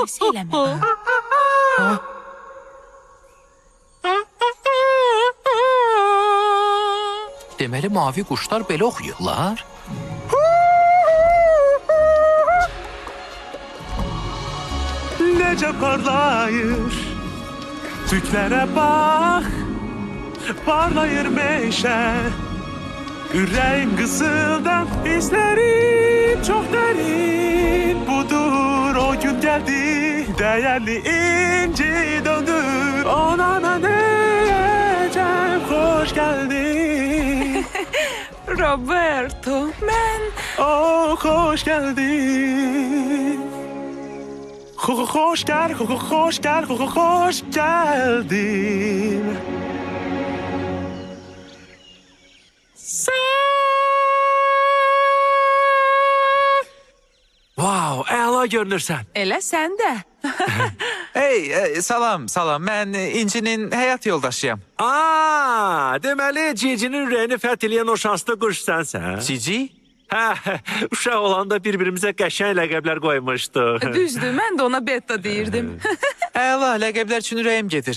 Öyleyse eləmə. Deməli, mavi quşlar belə oxuyurlar. Necə parlayır tüklərə bax, parlayır meşə. Ürəyim qısıldan, hisslərim çox dərin. Budur o gün gəldi, dəyərli inci döndü. Ona mən deyəcəm, xoş gəldin. Roberto, mən... Oh, xoş gəldin. Xoş gəldin. Wow, əla görünürsən. Elə sən də. Salam. Mən İncinin həyat yoldaşıyam. Deməli Cicinin ürəyini fəth eləyən o şanslı quş sənsən. Cici? Hə, uşaq olanda bir-birimizə qəşəng ləqəblər qoymuşduq. Düzdür, mən də ona Betta deyirdim. Əla, ləqəblər üçün ürəyim gedir.